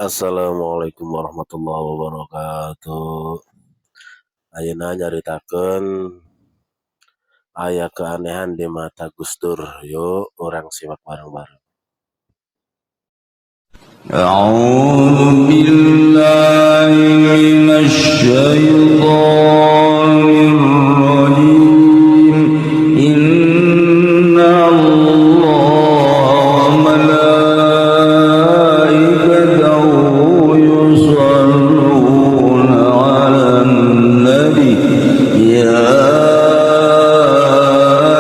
Assalamualaikum warahmatullahi wabarakatuh. Ayeuna nyaritakeun aya keanehan di mata Gus Dur. Yuk orang simak bareng-bareng. A'udzu billahi minasy syaithanir rajim. Inna Allaha wa malaikatahu yusholluna 'alan nabi ya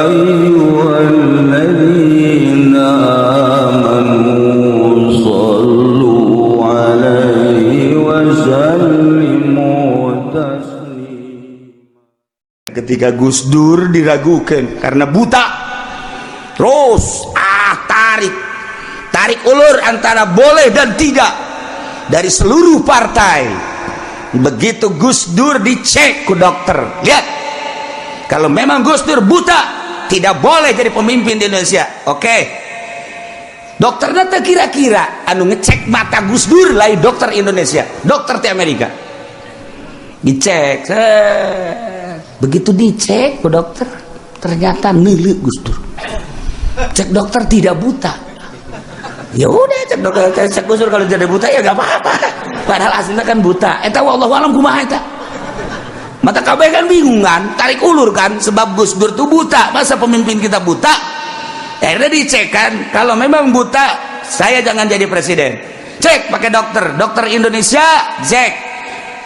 ayyuhalladzina amanu sallu 'alaihi wa sallimu taslima. Ketika Gus Dur diragukan karena buta, terus tarik ulur antara boleh dan tidak dari seluruh partai. Begitu Gus Dur dicek ke dokter, lihat, kalau memang Gus Dur buta, tidak boleh jadi pemimpin di Indonesia. Oke, dokternya tak kira-kira anu ngecek mata Gus Dur lain dokter Indonesia, dokter di Amerika dicek. Begitu dicek ke dokter, ternyata neuleuh Gus Dur. Cek dokter tidak buta. Ya udah, cek Gus Dur kalau jadi buta ya gak apa-apa. Padahal aslinya kan buta. Eta wallahu alam kumaha eta. Mata kabeh kan bingung kan, tarik ulur kan, sebab Gus Dur tuh buta. Masa pemimpin kita buta? Akhirnya dicek kan, kalau memang buta, saya jangan jadi presiden. Cek pakai dokter Indonesia, cek.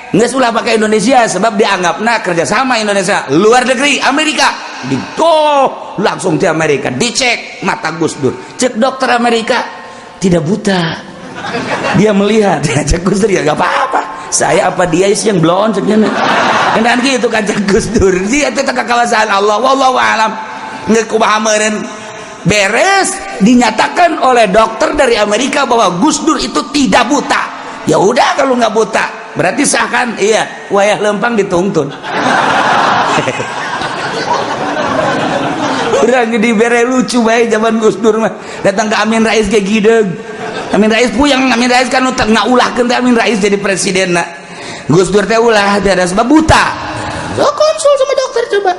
Nggak sulah pakai Indonesia sebab dianggapnya kerjasama Indonesia. Luar negeri, Amerika, langsung di Amerika dicek mata Gus Dur. Cek dokter Amerika, tidak buta, dia melihat. Cek Gus Dur, ya gak apa-apa, saya apa dia sih yang blon ceknya. Dan gitu kan cek Gus Dur, dia itu kekawasan Allah, wallahu alam. Nggak kubahameun beres, dinyatakan oleh dokter dari Amerika bahwa Gus Dur itu tidak buta. Ya udah, kalau nggak buta berarti sah kan? Iya, wayah lempang dituntun. Udah jadi bere lucu baik zaman Gus Dur mah. Datang ke Amin Rais kayak gideg. Amin Rais puyeng, Amin Rais kan ngaulahkeun teh Amin Rais jadi presiden. Gus Dur teh ulah teh ada sebab buta. Lo konsul sama dokter coba.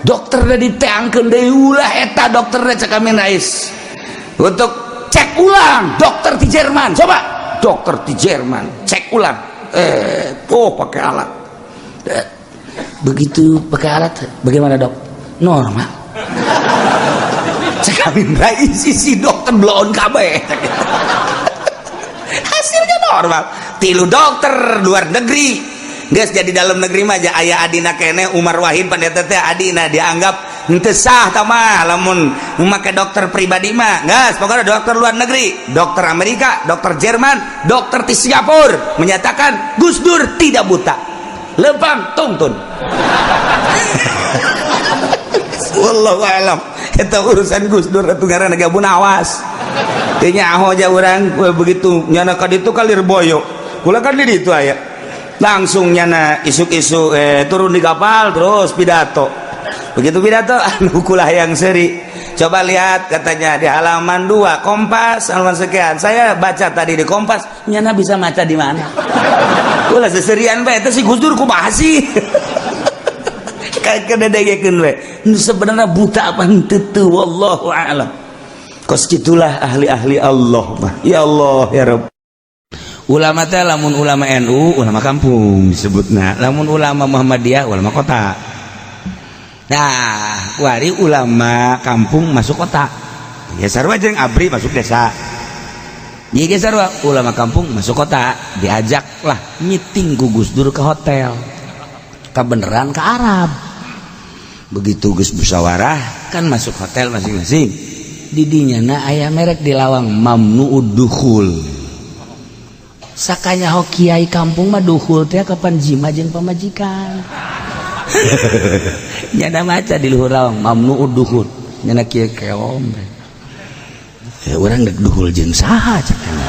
Dokter udah diteangkeun deui ulah eta dokter cek Amin Rais. Untuk cek ulang dokter di Jerman. Coba dokter di Jerman cek ulang. Pakai alat. Begitu pakai alat, bagaimana dok? Normal. Cek Amin Rais si dokter bloon kabeh. Hasilnya normal. Tilu dokter luar negeri, guys, jadi dalam negeri mah aja aya adina kene Umar Wahid pandeta teh adina dianggap henteu sah tah mah lamun make dokter pribadi mah. Guys, pokoknya dokter luar negeri, dokter Amerika, dokter Jerman, dokter di Singapura menyatakan Gus Dur tidak buta. Lempang tuntun. Wallahu alam. Eta urusan Gus Dur atuh ngaranna gabun awas. Teu nyaho aja urang begitu nyana ka ditu kalir boyo. Kula kan di ditu aya. Langsung nyana isuk-isuk turun di kapal terus pidato. Begitu pidato anu kulah yang seri. Coba lihat katanya di halaman 2 Kompas halaman sekian. Saya baca tadi di Kompas, nyana bisa maca di mana? Kula seserian bae eta si Gus Dur kumaha sih? Kayak kededegekeun we. Sebenarnya buta apa henteu teu wallahu a'lam. Kos kitulah ahli-ahli Allah. Ya Allah ya Rabb. Ulama teh lamun ulama NU ulama kampung disebutna, lamun ulama Muhammadiyah ulama kota. Nah, wari ulama kampung masuk kota. Ya sarua jeung abri masuk desa. Ieu ge sarua ulama kampung masuk kota, diajaklah meeting ku Gus Dur ke hotel. Kebeneran ke Arab. Begitu Gus musyawarah kan masuk hotel masing-masing. Di dinyana aya merek di lawang mamnu'ud dukhul. Sakanya ho kiai kampung mah duhul teh kapan jima jeung pamajikan. Nyana maca di luhur lawang mamnu'ud duhul. Nyana kieu keom. Ya urang dek duhul jeung saha cenah.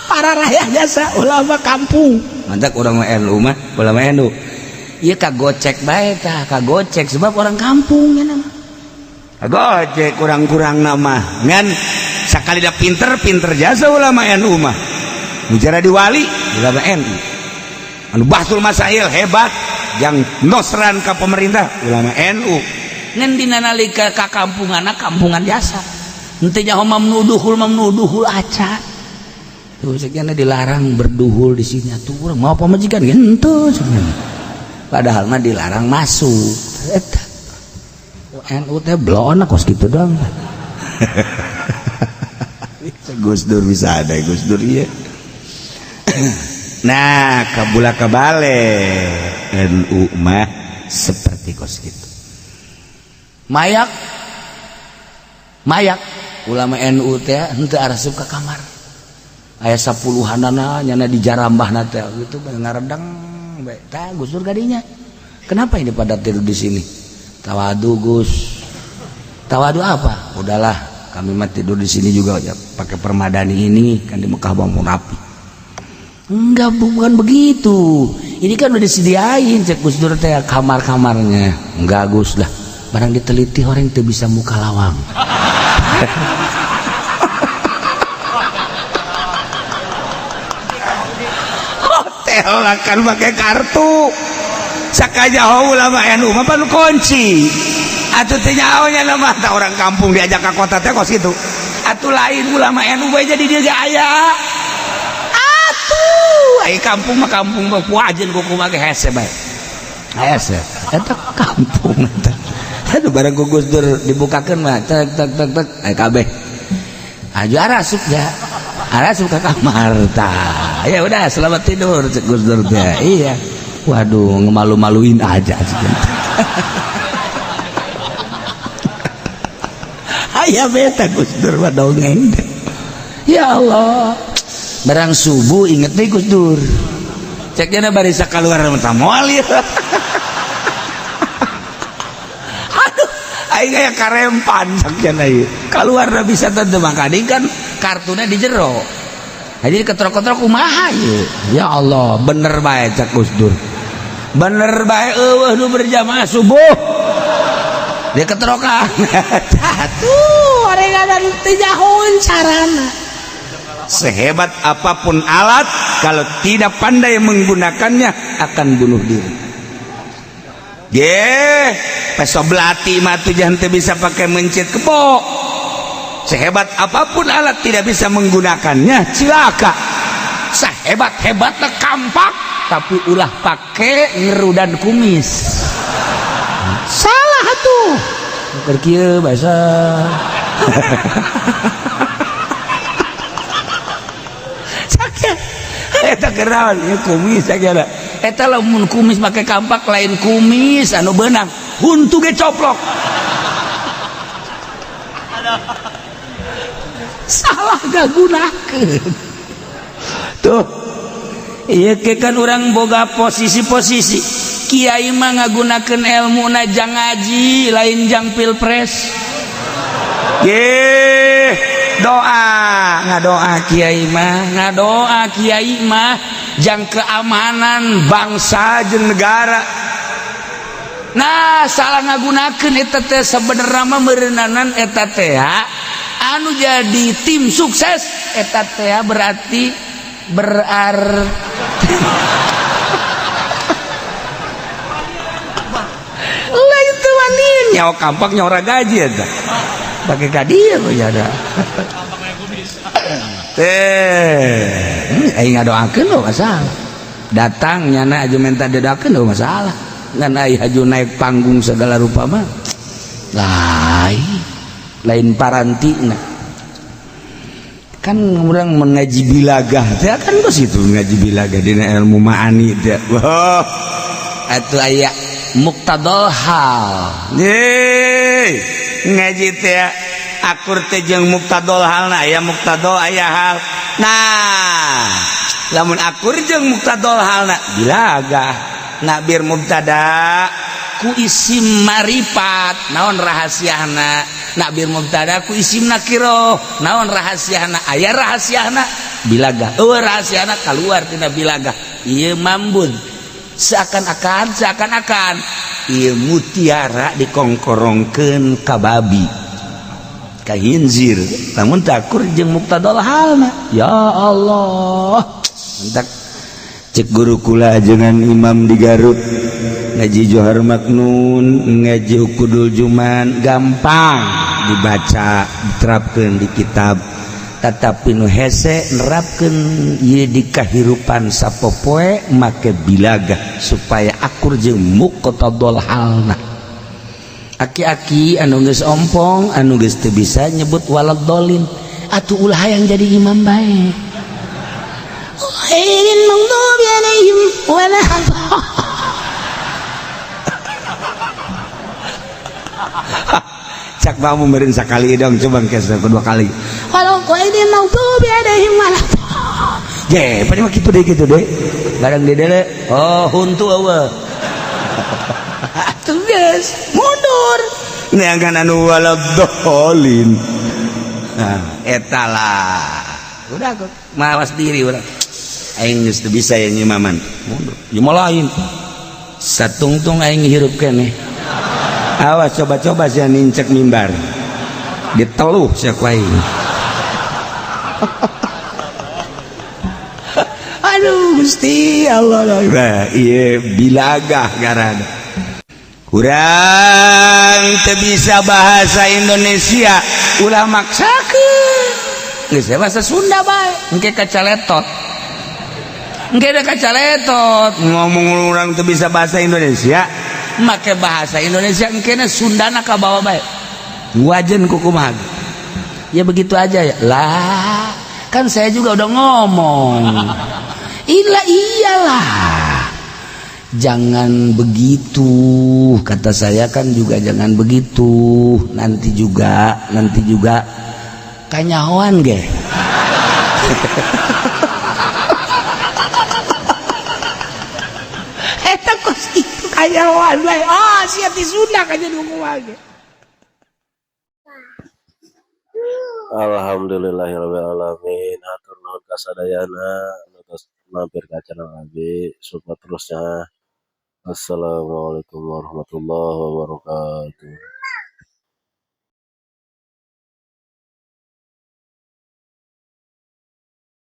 Para rakyat jasa ulama kampung. Mantap orang NU mah ulama NU. Ieu kagocek bae tah, kagocek sebab orang kampung nya nama. Kagocek kurang-kurang nama ngan sakali dah pinter jasa ulama NU mah bicara di wali ulama NU anu bahsul masail hebat yang nosran ke pemerintah ulama NU ngan dina nalika ka kampungan jasa henteu nya mamnuduhul aca tuh sekian dilarang berduhul di sini atuh mau pamajikan henteu padahal mah dilarang masuk eta NU teh blon kos kitu doang. Gus Dur bisa ada Gus Dur iya. Nah kabula kabale NU mah seperti kos gitu. Mayak ulama NU teh henteu arasup ka kamar. Aya 10-anana nyana di jarambahna teh gitu ngaredang bae. Tah Gus Dur kadinya. Kenapa ini pada tidur di sini? Tawadu Gus. Tawadu apa? Udahlah, kami mah tidur di sini juga ya pakai permadani ini kan di Mekah bangun rapi. Enggak, bukan begitu. Ini kan udah disediain cek Gus Dur teh kamar-kamarnya. Enggak Gus lah. Barang diteliti orang itu bisa muka lawang. Hotel akan pakai kartu. Sakaja ulama NU mah panu kunci. Atuh teh nyaonya nama tah orang kampung diajak ke kota teh kos kitu. Atuh lain ulama NU bae jadi dia ge aya. Atuh ai kampung mah wajen kumaha ge hese bae. Hese eta kampung eta. Aduh barang Gus Dur dibukakeun mah tek ai kabeh. Aju arasup ya. Arasup ka kamar tah. Ya udah selamat tidur cek Gus Dur teh. Iya. Waduh, ngemalu-maluin aja. Ayah beta Gus Dur dongeng. Ya Allah, barang subuh inget nih Gus Dur. Ceknya barisa keluar mentah moal ya. Aduh, aing kayak karempan ceknya nih. Keluar dah bisa tentu makanya kan kartunya di jero. Jadi ketrok-ketrok kumaha ya Allah, bener bae cek Gus Dur. Bener bae eueuh nu berjamaah subuh. Dia keterokan. Atuh, orenganan teu nyahoeun carana. Sehebat apapun alat kalau tidak pandai menggunakannya akan bunuh diri. Peso belati mah tuh jangan bisa pakai mencit kebo. Sehebat apapun alat tidak bisa menggunakannya cilaka. Sehebat-hebatnya kampak tapi ulah pakai ngerudan kumis. Salah tuh. Kerkieu bahasa. Sakit. Eta kenaon ieu kumis sakira. Eta lamun kumis make kampak lain kumis anu beunang, huntu ge coplok. Salah gak gunakeun. Tuh. Iya kan orang boga posisi-posisi kiai mah ngagunakeun ilmu na jang ngaji lain jang pilpres. Ngadoa kiai mah jang keamanan bangsa jeung negara. Nah salah ngagunakeun eta teh sabenerna mah meureunanan eta teh anu jadi tim sukses eta teh berarti lah itu manin nyawa kampak nyawa gaji ada pakai kadieu ya ada aing ngadoakeun lo masalah datang nyana aju minta dedakeun lo masalah ngan ai haju naik panggung segala rupa mah lain parantina kan orang mengaji bilagah teh kan bos itu ngaji bilagah dina ilmu ma'ani teh wah atuh aya muqtadal hal ngaji teh akur teh jeung muqtadal halna aya muqtadal aya hal nah lamun akur jeung muqtadal halna bilagah na bir mubtada ku isim marifat naon rahasiana nak bir mubtada ku isim nakiro naon rahasiana aya rahasiana bilagah rahasiana keluar tina bilagah ieu mambun seakan-akan ieu mutiara dikongkorongkeun ka babi kahinzir namun takur jeung muqtadal halna ya Allah mentak cek guru kula dengan imam di Garut ngaji Johar Maknun ngaji Ukudul Juman gampang dibaca diterapkeun di kitab tetapi nu hese nerapkeun ieu di kahirupan sapopoe make bilagah supaya akur jeung muqtadal halna aki-aki anu geus ompong anu geus teu bisa nyebut walad dolin atuh ulah hayang jadi imam bae ghairil maghdubi alaihim waladdallin cak bamu meureun sakali dong coba engke kedua kali kalau ghairil maghdubi alaihim waladdallin je pade mah kitu deh barang dedele oh huntu eueuh atuh geus mundur neangan anu waladdallin nah eta lah udah kok mawas diri urang aing geus teu bisa yang imaman mundur ieu mah lain satungtung aing hirup keneh awas coba-coba sia nincek mimbar diteluh sia ku aing aduh Gusti Allah nah ieu bilagah garana urang teu bisa bahasa Indonesia ulah maksakeun geus bahasa Sunda bae engke kacaletot engke da kacaletot ngomong urang teu bisa bahasa Indonesia make bahasa Indonesia engke na Sundana ka bawa bae wajen kukumaha ya begitu aja ya lah kan saya juga udah ngomong iyalah jangan begitu kata saya kan juga jangan begitu nanti juga kanyahoan ge eta kos itu kanyahoan bae siap di Sunda kaja kumaha ge Alhamdulillahirabbil alamin hatur nuhun kasadayana anu tos mampir ka channel abi support terusnya. Assalamualaikum warahmatullahi wabarakatuh.